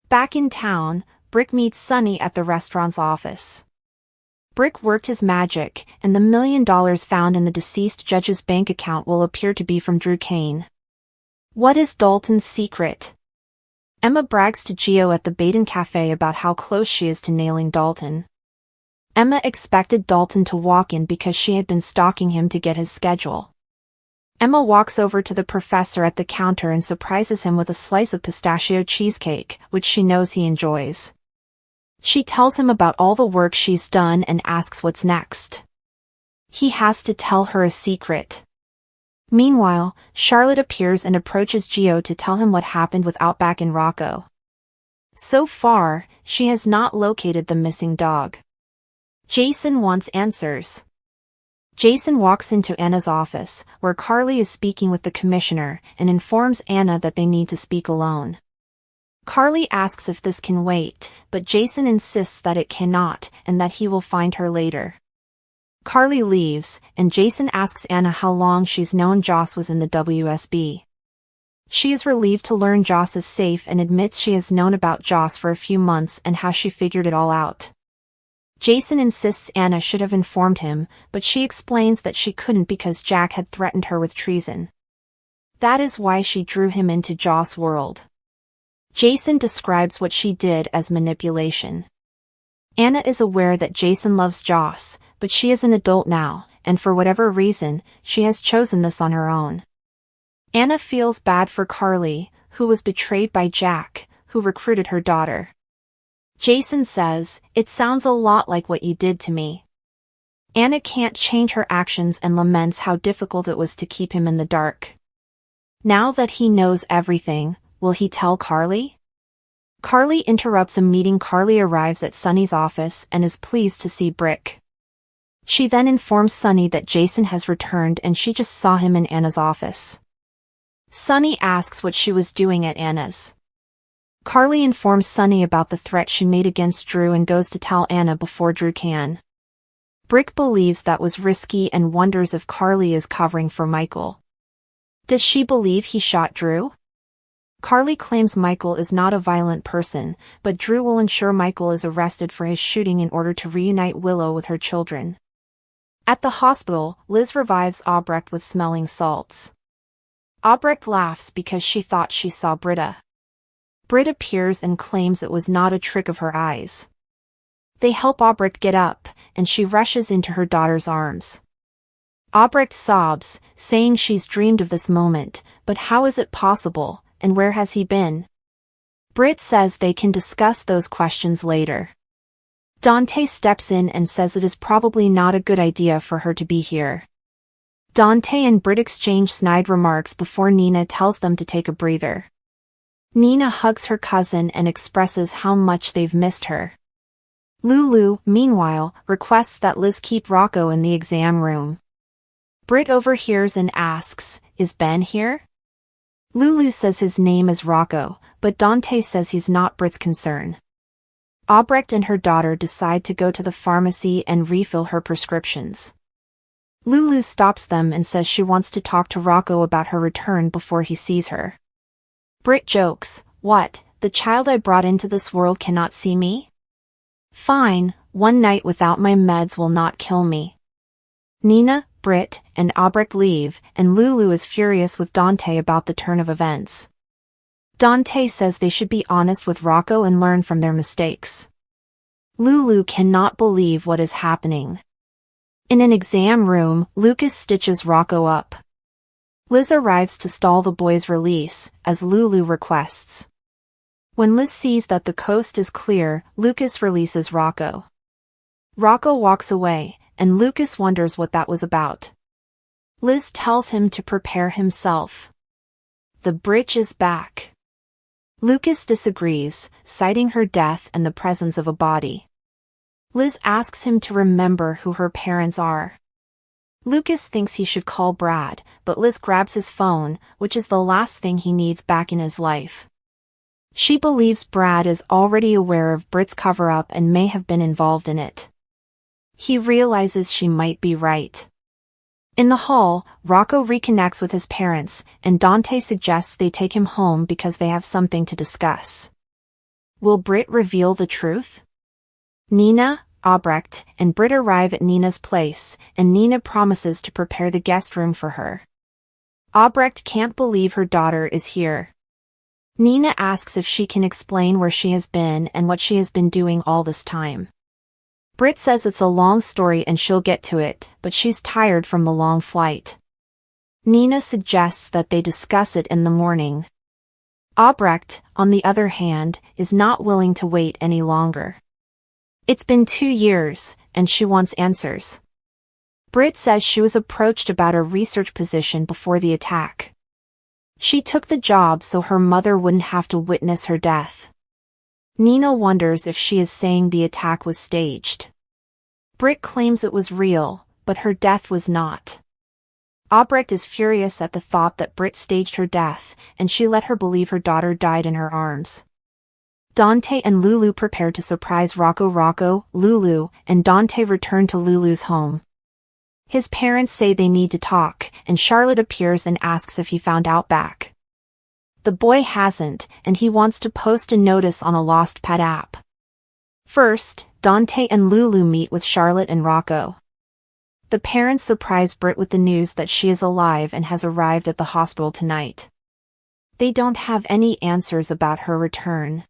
Back in town, Britt meets Sunny at the restaurant's office. Britt worked his magic, and the $1 million found in the deceased judge's bank account will appear to be from Drew Kane. What is Dalton's secret? Emma brags to Gio at the Baden Cafe about how close she is to nailing Dalton. Emma expected Dalton to walk in because she had been stalking him to get his schedule. Emma walks over to the professor at the counter and surprises him with a slice of pistachio cheesecake, which she knows he enjoys. She tells him about all the work she's done and asks what's next. He has to tell her a secret. Meanwhile, Charlotte appears and approaches Gio to tell him what happened with Outback and Rocco. So far, she has not located the missing dog. Jason wants answers. Jason walks into Anna's office, where Carly is speaking with the commissioner, and informs Anna that they need to speak alone. Carly asks if this can wait, but Jason insists that it cannot, and that he will find her later. Carly leaves, and Jason asks Anna how long she's known Joss was in the WSB. She is relieved to learn Joss is safe and admits she has known about Joss for a few months and how she figured it all out. Jason insists Anna should have informed him, but she explains that she couldn't because Jack had threatened her with treason. That is why she drew him into Joss' world. Jason describes what she did as manipulation. Anna is aware that Jason loves Joss, but she is an adult now, and for whatever reason, she has chosen this on her own. Anna feels bad for Carly, who was betrayed by Jack, who recruited her daughter. Jason says, "It sounds a lot like what you did to me." Anna can't change her actions and laments how difficult it was to keep him in the dark. Now that he knows everything, will he tell Carly? Carly interrupts a meeting. Carly arrives at Sunny's office and is pleased to see Britt. She then informs Sunny that Jason has returned and she just saw him in Anna's office. Sunny asks what she was doing at Anna's. Carly informs Sunny about the threat she made against Drew and goes to tell Anna before Drew can. Britt believes that was risky and wonders if Carly is covering for Michael. Does she believe he shot Drew? Carly claims Michael is not a violent person, but Drew will ensure Michael is arrested for his shooting in order to reunite Willow with her children. At the hospital, Liz revives Albrecht with smelling salts. Albrecht laughs because she thought she saw Britta. Britt appears and claims it was not a trick of her eyes. They help Albrecht get up, and she rushes into her daughter's arms. Albrecht sobs, saying she's dreamed of this moment, but how is it possible, and where has he been? Britt says they can discuss those questions later. Dante steps in and says it is probably not a good idea for her to be here. Dante and Britt exchange snide remarks before Nina tells them to take a breather. Nina hugs her cousin and expresses how much they've missed her. Lulu, meanwhile, requests that Liz keep Rocco in the exam room. Britt overhears and asks, "Is Ben here?" Lulu says his name is Rocco, but Dante says he's not Britt's concern. Albrecht and her daughter decide to go to the pharmacy and refill her prescriptions. Lulu stops them and says she wants to talk to Rocco about her return before he sees her. Britt jokes, "What, the child I brought into this world cannot see me? Fine, one night without my meds will not kill me." Nina, Britt, and Albrecht leave, and Lulu is furious with Dante about the turn of events. Dante says they should be honest with Rocco and learn from their mistakes. Lulu cannot believe what is happening. In an exam room, Lucas stitches Rocco up. Liz arrives to stall the boy's release, as Lulu requests. When Liz sees that the coast is clear, Lucas releases Rocco. Rocco walks away, and Lucas wonders what that was about. Liz tells him to prepare himself. The bridge is back. Lucas disagrees, citing her death and the presence of a body. Liz asks him to remember who her parents are. Lucas thinks he should call Brad, but Liz grabs his phone, which is the last thing he needs back in his life. She believes Brad is already aware of Britt's cover-up and may have been involved in it. He realizes she might be right. In the hall, Rocco reconnects with his parents, and Dante suggests they take him home because they have something to discuss. Will Britt reveal the truth? Nina, Albrecht, and Britt arrive at Nina's place, and Nina promises to prepare the guest room for her. Albrecht can't believe her daughter is here. Nina asks if she can explain where she has been and what she has been doing all this time. Britt says it's a long story and she'll get to it, but she's tired from the long flight. Nina suggests that they discuss it in the morning. Albrecht, on the other hand, is not willing to wait any longer. It's been 2 years, and she wants answers. Britt says she was approached about a research position before the attack. She took the job so her mother wouldn't have to witness her death. Nina wonders if she is saying the attack was staged. Britt claims it was real, but her death was not. Albrecht is furious at the thought that Britt staged her death, and she let her believe her daughter died in her arms. Dante and Lulu prepare to surprise Rocco. Lulu and Dante return to Lulu's home. His parents say they need to talk, and Charlotte appears and asks if he found Outback. The boy hasn't, and he wants to post a notice on a lost pet app. First, Dante and Lulu meet with Charlotte and Rocco. The parents surprise Britt with the news that she is alive and has arrived at the hospital tonight. They don't have any answers about her return.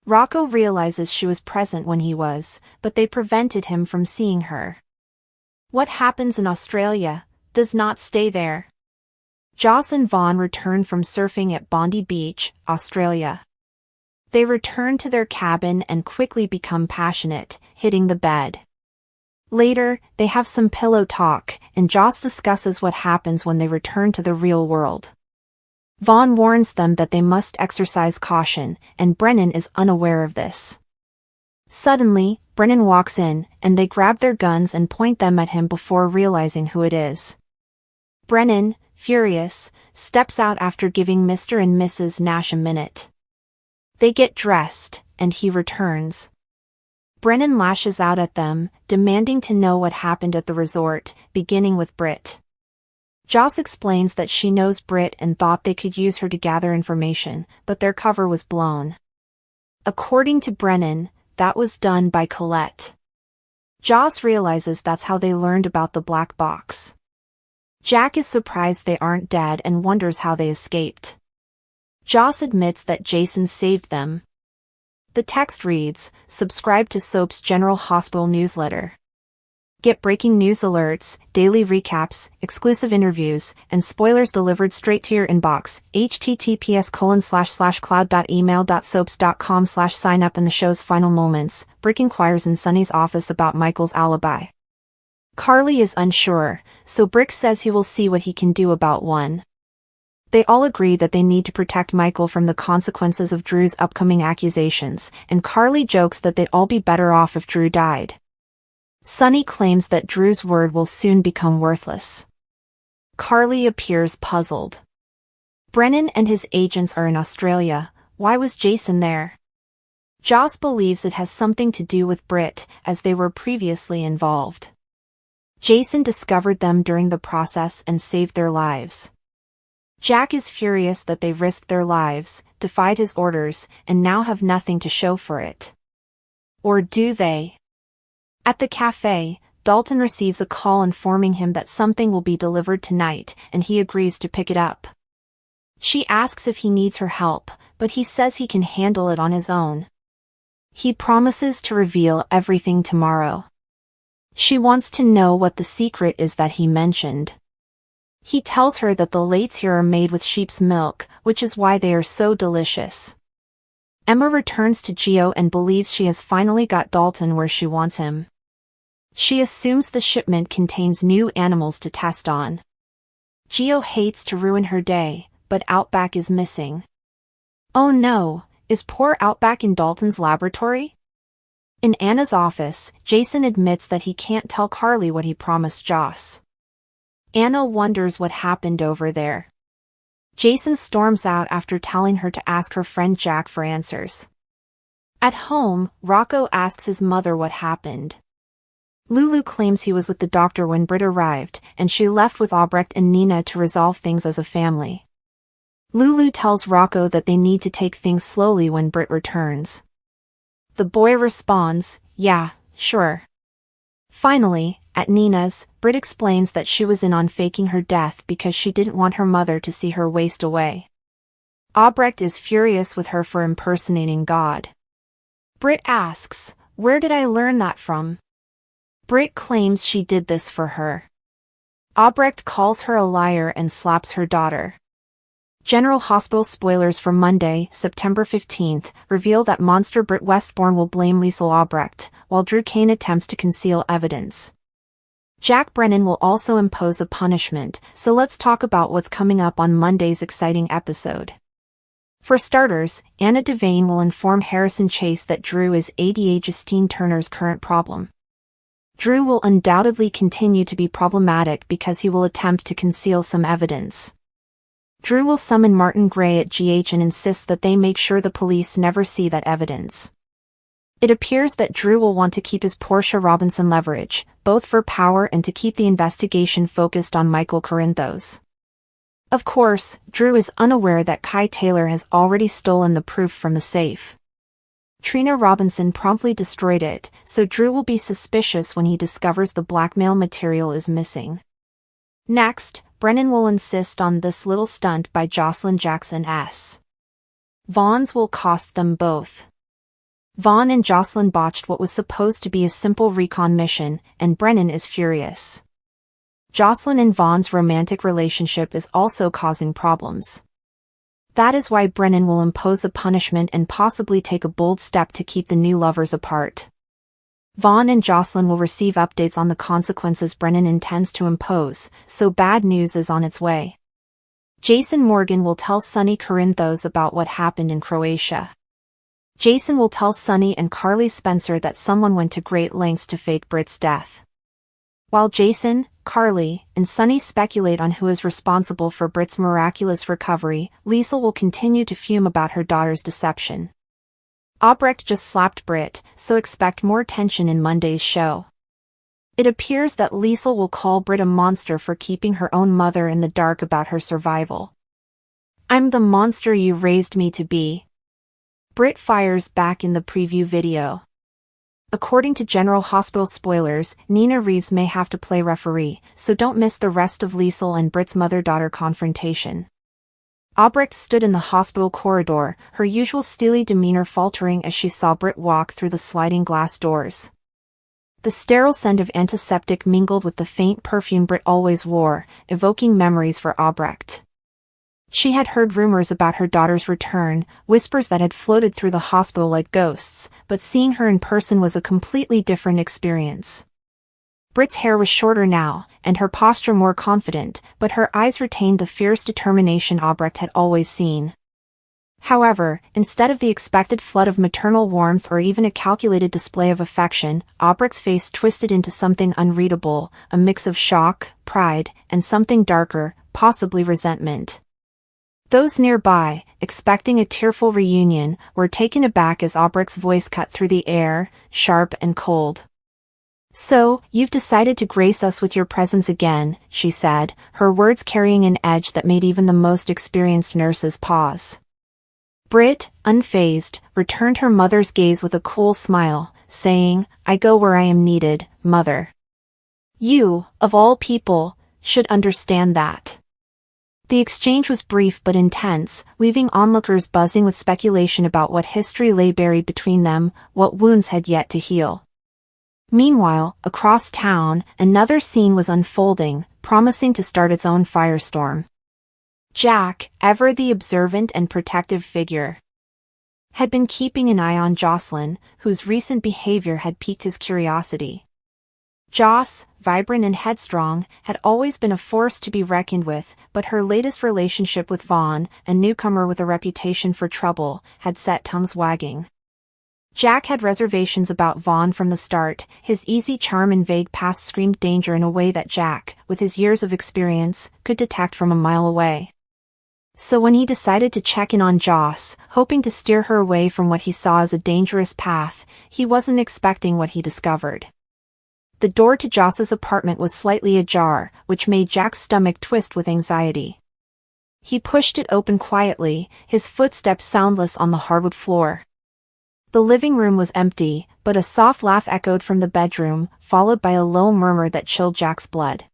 Rocco realizes she was present when he was, but they prevented him from seeing her. What happens in Australia does not stay there. Joss and Vaughn return from surfing at Bondi Beach, Australia. They return to their cabin and quickly become passionate, hitting the bed. Later, they have some pillow talk, and Joss discusses what happens when they return to the real world. Vaughn warns them that they must exercise caution, and Brennan is unaware of this. Suddenly, Brennan walks in, and they grab their guns and point them at him before realizing who it is. Brennan, furious, steps out after giving Mr. and Mrs. Nash a minute. They get dressed, and he returns. Brennan lashes out at them, demanding to know what happened at the resort, beginning with Britt. Joss explains that she knows Britt and thought they could use her to gather information, but their cover was blown. According to Brennan, that was done by Colette. Joss realizes that's how they learned about the black box. Jack is surprised they aren't dead and wonders how they escaped. Joss admits that Jason saved them. The text reads, "Subscribe to Soap's General Hospital newsletter. Get breaking news alerts, daily recaps, exclusive interviews, and spoilers delivered straight to your inbox. https://cloud.email.soaps.com/sign up." In the show's final moments, Brick inquires in Sunny's office about Michael's alibi. Carly is unsure, so Brick says he will see what he can do about one. They all agree that they need to protect Michael from the consequences of Drew's upcoming accusations, and Carly jokes that they'd all be better off if Drew died. Sunny claims that Drew's word will soon become worthless. Carly appears puzzled. Brennan and his agents are in Australia. Why was Jason there? Joss believes it has something to do with Britt, as they were previously involved. Jason discovered them during the process and saved their lives. Jack is furious that they risked their lives, defied his orders, and now have nothing to show for it. Or do they? At the cafe, Dalton receives a call informing him that something will be delivered tonight, and he agrees to pick it up. She asks if he needs her help, but he says he can handle it on his own. He promises to reveal everything tomorrow. She wants to know what the secret is that he mentioned. He tells her that the lates here are made with sheep's milk, which is why they are so delicious. Emma returns to Geo and believes she has finally got Dalton where she wants him. She assumes the shipment contains new animals to test on. Geo hates to ruin her day, but Outback is missing. Oh no, is poor Outback in Dalton's laboratory? In Anna's office, Jason admits that he can't tell Carly what he promised Joss. Anna wonders what happened over there. Jason storms out after telling her to ask her friend Jack for answers. At home, Rocco asks his mother what happened. Lulu claims he was with the doctor when Britt arrived, and she left with Albrecht and Nina to resolve things as a family. Lulu tells Rocco that they need to take things slowly when Britt returns. The boy responds, "Yeah, sure." Finally, at Nina's, Britt explains that she was in on faking her death because she didn't want her mother to see her waste away. Albrecht is furious with her for impersonating God. Britt asks, "Where did I learn that from?" Britt claims she did this for her. Albrecht calls her a liar and slaps her daughter. General Hospital spoilers for Monday, September 15th, reveal that monster Britt Westbourne will blame Liesl Albrecht, while Drew Kane attempts to conceal evidence. Jack Brennan will also impose a punishment, so let's talk about what's coming up on Monday's exciting episode. For starters, Anna Devane will inform Harrison Chase that Drew is ADA Justine Turner's current problem. Drew will undoubtedly continue to be problematic because he will attempt to conceal some evidence. Drew will summon Martin Gray at GH and insist that they make sure the police never see that evidence. It appears that Drew will want to keep his Portia Robinson leverage, both for power and to keep the investigation focused on Michael Corinthos. Of course, Drew is unaware that Kai Taylor has already stolen the proof from the safe. Trina Robinson promptly destroyed it, so Drew will be suspicious when he discovers the blackmail material is missing. Next, Brennan will insist on this little stunt by Jocelyn Jackson S. Vaughn's will cost them both. Vaughn and Jocelyn botched what was supposed to be a simple recon mission, and Brennan is furious. Jocelyn and Vaughn's romantic relationship is also causing problems. That is why Brennan will impose a punishment and possibly take a bold step to keep the new lovers apart. Vaughn and Jocelyn will receive updates on the consequences Brennan intends to impose, so bad news is on its way. Jason Morgan will tell Sonny Corinthos about what happened in Croatia. Jason will tell Sonny and Carly Spencer that someone went to great lengths to fake Britt's death. While Jason, Carly, and Sonny speculate on who is responsible for Britt's miraculous recovery, Liesl will continue to fume about her daughter's deception. Albrecht just slapped Britt, so expect more tension in Monday's show. It appears that Liesl will call Britt a monster for keeping her own mother in the dark about her survival. "I'm the monster you raised me to be." Britt fires back in the preview video. According to General Hospital spoilers, Nina Reeves may have to play referee, so don't miss the rest of Liesl and Britt's mother-daughter confrontation. Albrecht stood in the hospital corridor, her usual steely demeanor faltering as she saw Britt walk through the sliding glass doors. The sterile scent of antiseptic mingled with the faint perfume Britt always wore, evoking memories for Albrecht. She had heard rumors about her daughter's return, whispers that had floated through the hospital like ghosts, but seeing her in person was a completely different experience. Britt's hair was shorter now, and her posture more confident, but her eyes retained the fierce determination Albrecht had always seen. However, instead of the expected flood of maternal warmth or even a calculated display of affection, Albrecht's face twisted into something unreadable, a mix of shock, pride, and something darker, possibly resentment. Those nearby, expecting a tearful reunion, were taken aback as Albrecht's voice cut through the air, sharp and cold. "So, you've decided to grace us with your presence again," she said, her words carrying an edge that made even the most experienced nurses pause. Britt, unfazed, returned her mother's gaze with a cool smile, saying, "I go where I am needed, Mother. You, of all people, should understand that." The exchange was brief but intense, leaving onlookers buzzing with speculation about what history lay buried between them, what wounds had yet to heal. Meanwhile, across town, another scene was unfolding, promising to start its own firestorm. Jack, ever the observant and protective figure, had been keeping an eye on Jocelyn, whose recent behavior had piqued his curiosity. Joss, vibrant and headstrong, had always been a force to be reckoned with, but her latest relationship with Vaughn, a newcomer with a reputation for trouble, had set tongues wagging. Jack had reservations about Vaughn from the start. His easy charm and vague past screamed danger in a way that Jack, with his years of experience, could detect from a mile away. So when he decided to check in on Joss, hoping to steer her away from what he saw as a dangerous path, he wasn't expecting what he discovered. The door to Joss's apartment was slightly ajar, which made Jack's stomach twist with anxiety. He pushed it open quietly, his footsteps soundless on the hardwood floor. The living room was empty, but a soft laugh echoed from the bedroom, followed by a low murmur that chilled Jack's blood.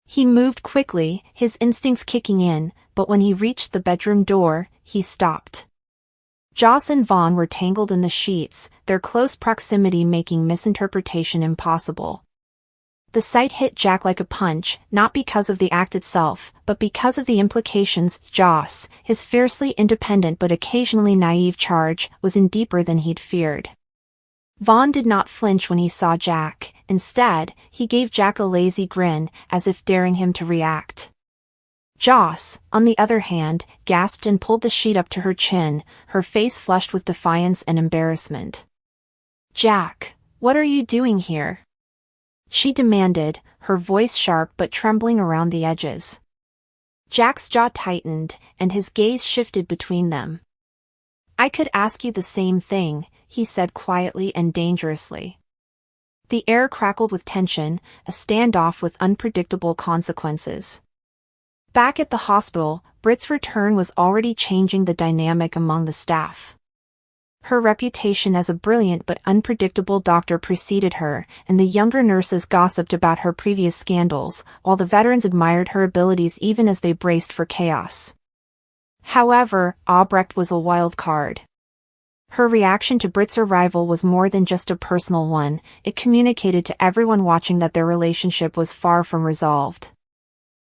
He moved quickly, his instincts kicking in, but when he reached the bedroom door, he stopped. Joss and Vaughn were tangled in the sheets, their close proximity making misinterpretation impossible. The sight hit Jack like a punch, not because of the act itself, but because of the implications. Joss, his fiercely independent but occasionally naive charge, was in deeper than he'd feared. Vaughn did not flinch when he saw Jack. Instead, he gave Jack a lazy grin, as if daring him to react. Joss, on the other hand, gasped and pulled the sheet up to her chin, her face flushed with defiance and embarrassment. "Jack, what are you doing here?" she demanded, her voice sharp but trembling around the edges. Jack's jaw tightened, and his gaze shifted between them. "I could ask you the same thing," he said quietly and dangerously. The air crackled with tension, a standoff with unpredictable consequences. Back at the hospital, Britt's return was already changing the dynamic among the staff. Her reputation as a brilliant but unpredictable doctor preceded her, and the younger nurses gossiped about her previous scandals, while the veterans admired her abilities even as they braced for chaos. However, Albrecht was a wild card. Her reaction to Britt's arrival was more than just a personal one, it communicated to everyone watching that their relationship was far from resolved.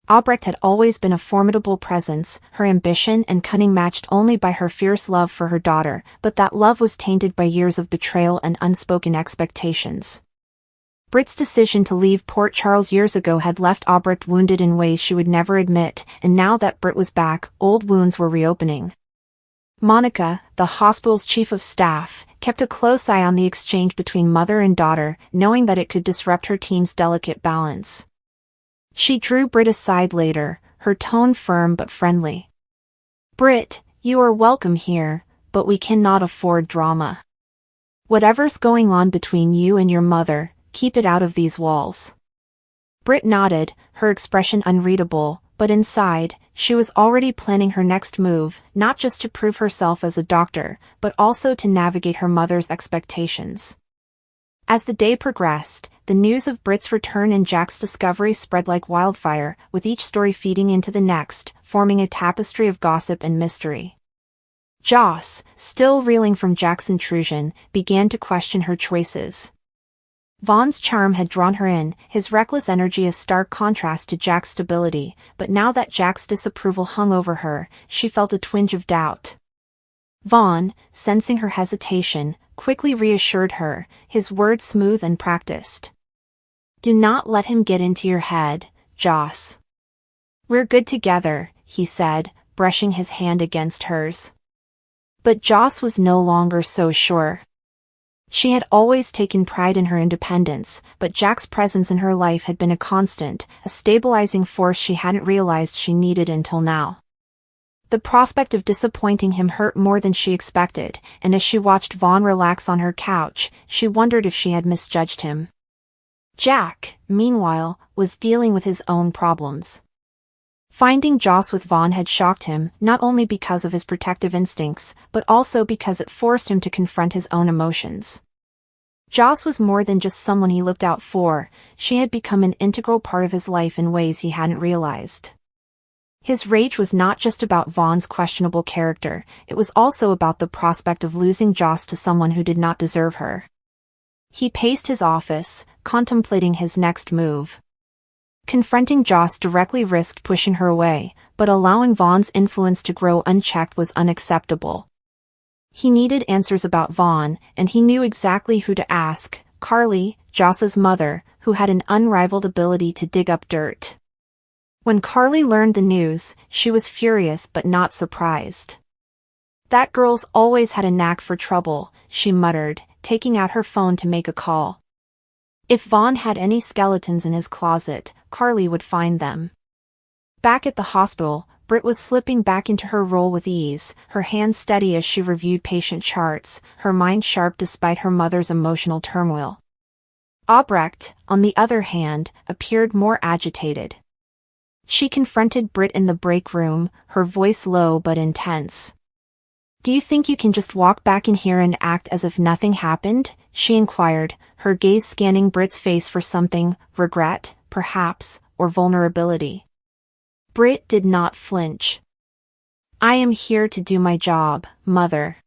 Albrecht had always been a formidable presence, her ambition and cunning matched only by her fierce love for her daughter, but that love was tainted by years of betrayal and unspoken expectations. Britt's decision to leave Port Charles years ago had left Albrecht wounded in ways she would never admit, and now that Britt was back, old wounds were reopening. Monica, the hospital's chief of staff, kept a close eye on the exchange between mother and daughter, knowing that it could disrupt her team's delicate balance. She drew Britt aside later, her tone firm but friendly. "Britt, you are welcome here, but we cannot afford drama. Whatever's going on between you and your mother, keep it out of these walls." Britt nodded, her expression unreadable, but inside, she was already planning her next move, not just to prove herself as a doctor, but also to navigate her mother's expectations. As the day progressed, the news of Britt's return and Jack's discovery spread like wildfire, with each story feeding into the next, forming a tapestry of gossip and mystery. Joss, still reeling from Jack's intrusion, began to question her choices. Vaughn's charm had drawn her in, his reckless energy a stark contrast to Jack's stability, but now that Jack's disapproval hung over her, she felt a twinge of doubt. Vaughn, sensing her hesitation, quickly reassured her, his words smooth and practiced. "Do not let him get into your head, Joss. We're good together," he said, brushing his hand against hers. But Joss was no longer so sure. She had always taken pride in her independence, but Jack's presence in her life had been a constant, a stabilizing force she hadn't realized she needed until now. The prospect of disappointing him hurt more than she expected, and as she watched Vaughn relax on her couch, she wondered if she had misjudged him. Jack, meanwhile, was dealing with his own problems. Finding Joss with Vaughn had shocked him, not only because of his protective instincts, but also because it forced him to confront his own emotions. Joss was more than just someone he looked out for, she had become an integral part of his life in ways he hadn't realized. His rage was not just about Vaughn's questionable character, it was also about the prospect of losing Joss to someone who did not deserve her. He paced his office, contemplating his next move. Confronting Joss directly risked pushing her away, but allowing Vaughn's influence to grow unchecked was unacceptable. He needed answers about Vaughn, and he knew exactly who to ask, Carly, Joss's mother, who had an unrivaled ability to dig up dirt. When Carly learned the news, she was furious but not surprised. "That girl's always had a knack for trouble," she muttered, taking out her phone to make a call. If Vaughn had any skeletons in his closet, Carly would find them. Back at the hospital, Britt was slipping back into her role with ease, her hands steady as she reviewed patient charts, her mind sharp despite her mother's emotional turmoil. Albrecht, on the other hand, appeared more agitated. She confronted Britt in the break room, her voice low but intense. "Do you think you can just walk back in here and act as if nothing happened?" she inquired, her gaze scanning Britt's face for something, regret, perhaps, or vulnerability. Britt did not flinch. "I am here to do my job, Mother.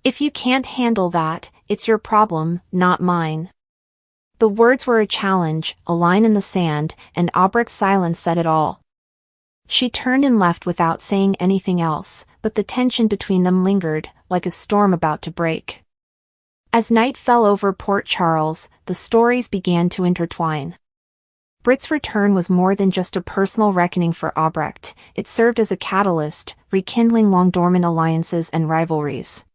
If you can't handle that, it's your problem, not mine." The words were a challenge, a line in the sand, and Albrecht's silence said it all. She turned and left without saying anything else, but the tension between them lingered, like a storm about to break. As night fell over Port Charles, the stories began to intertwine. Britt's return was more than just a personal reckoning for Albrecht, it served as a catalyst, rekindling long-dormant alliances and rivalries.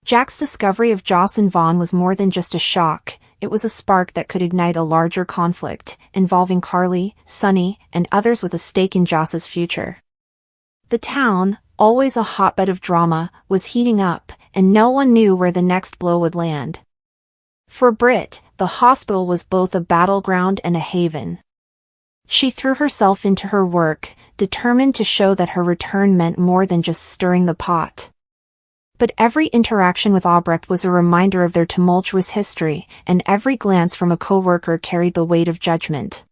Jack's discovery of Joss and Vaughn was more than just a shock, it was a spark that could ignite a larger conflict, involving Carly, Sonny, and others with a stake in Joss's future. The town, always a hotbed of drama, was heating up, and no one knew where the next blow would land. For Britt, the hospital was both a battleground and a haven. She threw herself into her work, determined to show that her return meant more than just stirring the pot. But every interaction with Albrecht was a reminder of their tumultuous history, and every glance from a co-worker carried the weight of judgment.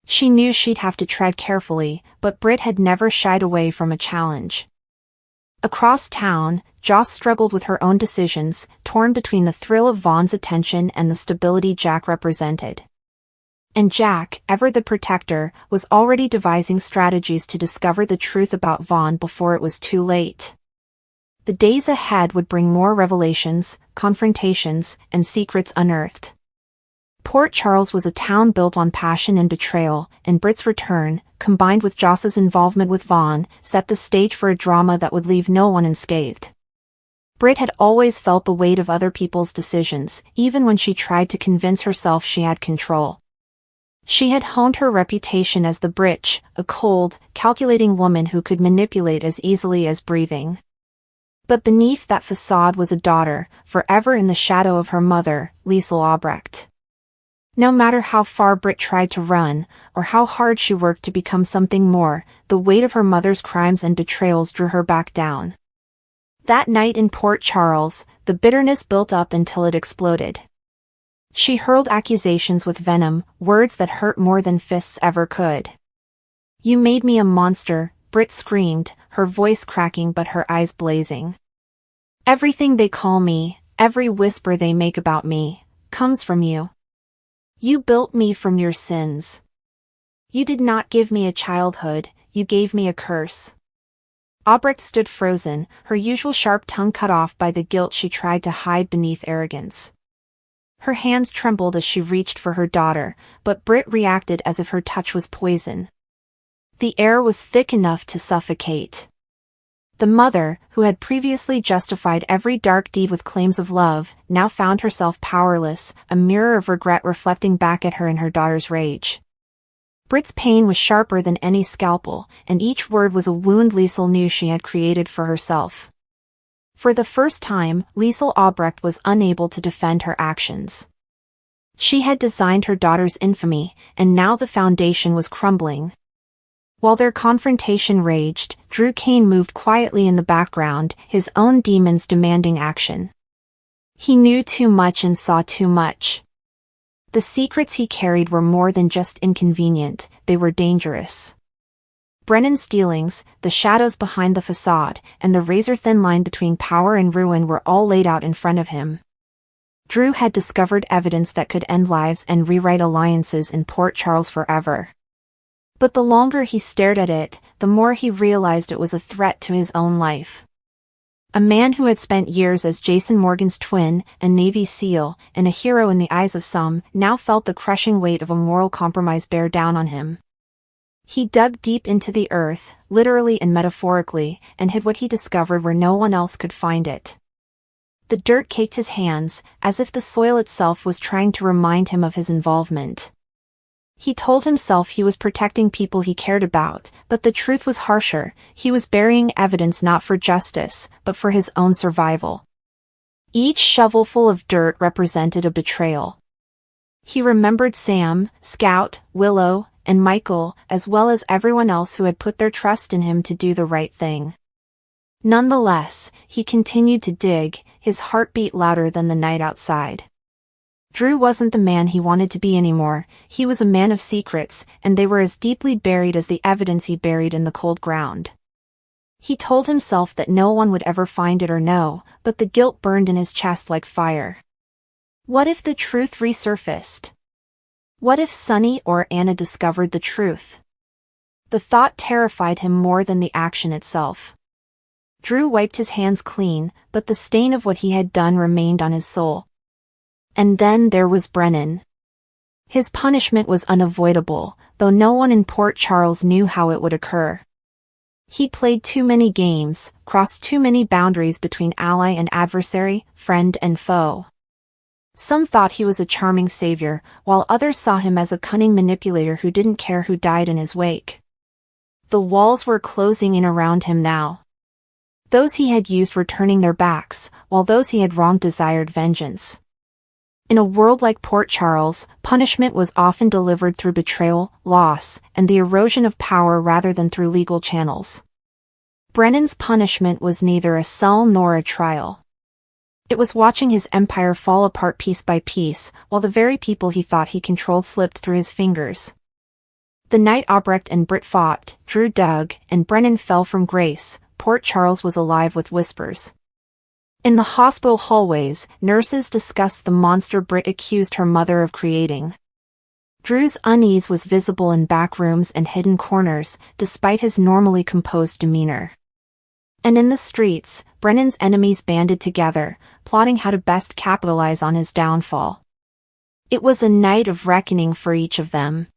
She knew she'd have to tread carefully, but Britt had never shied away from a challenge. Across town, Joss struggled with her own decisions, torn between the thrill of Vaughn's attention and the stability Jack represented. And Jack, ever the protector, was already devising strategies to discover the truth about Vaughn before it was too late. The days ahead would bring more revelations, confrontations, and secrets unearthed. Port Charles was a town built on passion and betrayal, and Britt's return, combined with Joss's involvement with Vaughn, set the stage for a drama that would leave no one unscathed. Britt had always felt the weight of other people's decisions, even when she tried to convince herself she had control. She had honed her reputation as the Britch, a cold, calculating woman who could manipulate as easily as breathing. But beneath that facade was a daughter, forever in the shadow of her mother, Liesl Albrecht. No matter how far Britt tried to run, or how hard she worked to become something more, the weight of her mother's crimes and betrayals drew her back down. That night in Port Charles, the bitterness built up until it exploded. She hurled accusations with venom, words that hurt more than fists ever could. "You made me a monster," Britt screamed, her voice cracking but her eyes blazing. "Everything they call me, every whisper they make about me, comes from you. You built me from your sins. You did not give me a childhood, you gave me a curse." Albrecht stood frozen, her usual sharp tongue cut off by the guilt she tried to hide beneath arrogance. Her hands trembled as she reached for her daughter, but Britt reacted as if her touch was poison. The air was thick enough to suffocate. The mother, who had previously justified every dark deed with claims of love, now found herself powerless, a mirror of regret reflecting back at her in her daughter's rage. Britt's pain was sharper than any scalpel, and each word was a wound Liesl knew she had created for herself. For the first time, Liesl Albrecht was unable to defend her actions. She had designed her daughter's infamy, and now the foundation was crumbling. While their confrontation raged, Drew Kane moved quietly in the background, his own demons demanding action. He knew too much and saw too much. The secrets he carried were more than just inconvenient, they were dangerous. Brennan's dealings, the shadows behind the facade, and the razor-thin line between power and ruin were all laid out in front of him. Drew had discovered evidence that could end lives and rewrite alliances in Port Charles forever. But the longer he stared at it, the more he realized it was a threat to his own life. A man who had spent years as Jason Morgan's twin, a Navy SEAL, and a hero in the eyes of some, now felt the crushing weight of a moral compromise bear down on him. He dug deep into the earth, literally and metaphorically, and hid what he discovered where no one else could find it. The dirt caked his hands, as if the soil itself was trying to remind him of his involvement. He told himself he was protecting people he cared about, but the truth was harsher, he was burying evidence not for justice, but for his own survival. Each shovelful of dirt represented a betrayal. He remembered Sam, Scout, Willow, and Michael, as well as everyone else who had put their trust in him to do the right thing. Nonetheless, he continued to dig, his heart beat louder than the night outside. Drew wasn't the man he wanted to be anymore. He was a man of secrets, and they were as deeply buried as the evidence he buried in the cold ground. He told himself that no one would ever find it or know, but the guilt burned in his chest like fire. What if the truth resurfaced? What if Sunny or Anna discovered the truth? The thought terrified him more than the action itself. Drew wiped his hands clean, but the stain of what he had done remained on his soul. And then there was Brennan. His punishment was unavoidable, though no one in Port Charles knew how it would occur. He played too many games, crossed too many boundaries between ally and adversary, friend and foe. Some thought he was a charming savior, while others saw him as a cunning manipulator who didn't care who died in his wake. The walls were closing in around him now. Those he had used were turning their backs, while those he had wronged desired vengeance. In a world like Port Charles, punishment was often delivered through betrayal, loss, and the erosion of power rather than through legal channels. Brennan's punishment was neither a cell nor a trial. It was watching his empire fall apart piece by piece, while the very people he thought he controlled slipped through his fingers. The night Albrecht and Britt fought, Drew dug, and Brennan fell from grace, Port Charles was alive with whispers. In the hospital hallways, nurses discussed the monster Britt accused her mother of creating. Drew's unease was visible in back rooms and hidden corners, despite his normally composed demeanor. And in the streets, Brennan's enemies banded together, plotting how to best capitalize on his downfall. It was a night of reckoning for each of them.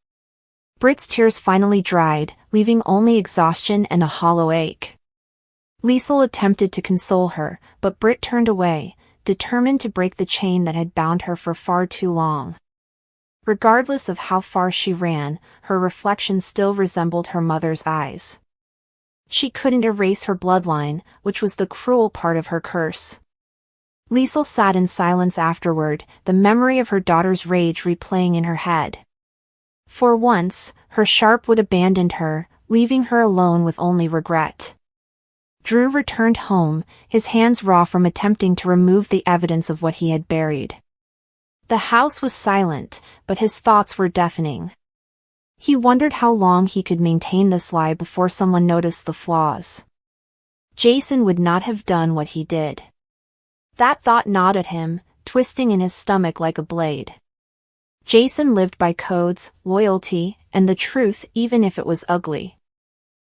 Britt's tears finally dried, leaving only exhaustion and a hollow ache. Liesl attempted to console her, but Britt turned away, determined to break the chain that had bound her for far too long. Regardless of how far she ran, her reflection still resembled her mother's eyes. She couldn't erase her bloodline, which was the cruel part of her curse. Liesl sat in silence afterward, the memory of her daughter's rage replaying in her head. For once, her sharp wit abandoned her, leaving her alone with only regret. Drew returned home, his hands raw from attempting to remove the evidence of what he had buried. The house was silent, but his thoughts were deafening. He wondered how long he could maintain this lie before someone noticed the flaws. Jason would not have done what he did. That thought gnawed at him, twisting in his stomach like a blade. Jason lived by codes, loyalty, and the truth even if it was ugly.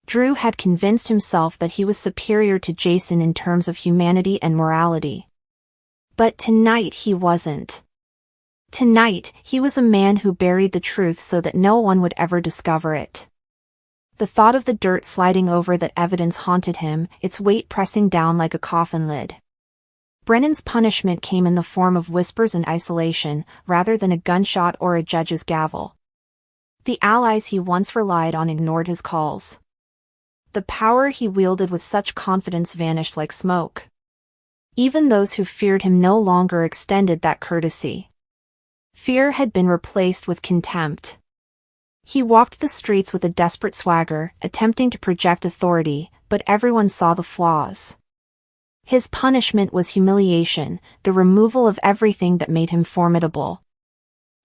Drew had convinced himself that he was superior to Jason in terms of humanity and morality. But tonight he wasn't. Tonight, he was a man who buried the truth so that no one would ever discover it. The thought of the dirt sliding over that evidence haunted him, its weight pressing down like a coffin lid. Brennan's punishment came in the form of whispers and isolation, rather than a gunshot or a judge's gavel. The allies he once relied on ignored his calls. The power he wielded with such confidence vanished like smoke. Even those who feared him no longer extended that courtesy. Fear had been replaced with contempt. He walked the streets with a desperate swagger, attempting to project authority, but everyone saw the flaws. His punishment was humiliation, the removal of everything that made him formidable.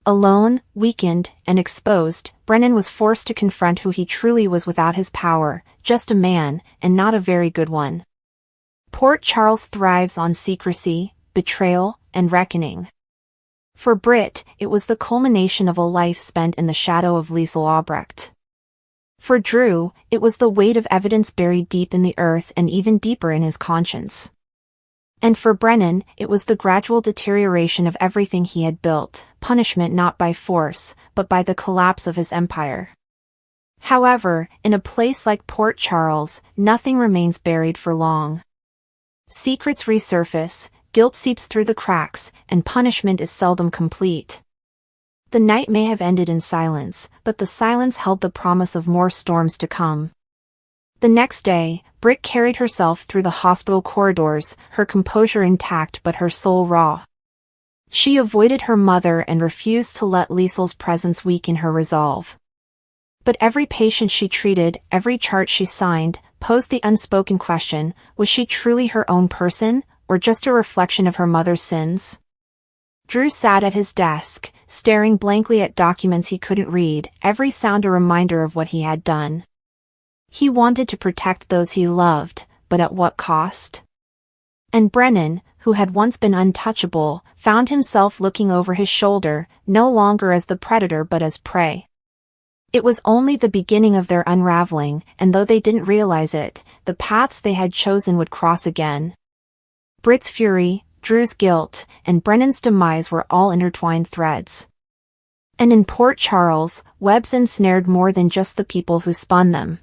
Alone, weakened, and exposed, Brennan was forced to confront who he truly was without his power, just a man, and not a very good one. Port Charles thrives on secrecy, betrayal, and reckoning. For Britt, it was the culmination of a life spent in the shadow of Liesl Albrecht. For Drew, it was the weight of evidence buried deep in the earth and even deeper in his conscience. And for Brennan, it was the gradual deterioration of everything he had built, punishment not by force, but by the collapse of his empire. However, in a place like Port Charles, nothing remains buried for long. Secrets resurface, guilt seeps through the cracks, and punishment is seldom complete. The night may have ended in silence, but the silence held the promise of more storms to come. The next day, Britt carried herself through the hospital corridors, her composure intact but her soul raw. She avoided her mother and refused to let Liesl's presence weaken her resolve. But every patient she treated, every chart she signed, posed the unspoken question, was she truly her own person, or just a reflection of her mother's sins? Drew sat at his desk, staring blankly at documents he couldn't read, every sound a reminder of what he had done. He wanted to protect those he loved, but at what cost? And Brennan, who had once been untouchable, found himself looking over his shoulder, no longer as the predator but as prey. It was only the beginning of their unraveling, and though they didn't realize it, the paths they had chosen would cross again. Britt's fury, Drew's guilt, and Brennan's demise were all intertwined threads. And in Port Charles, webs ensnared more than just the people who spun them.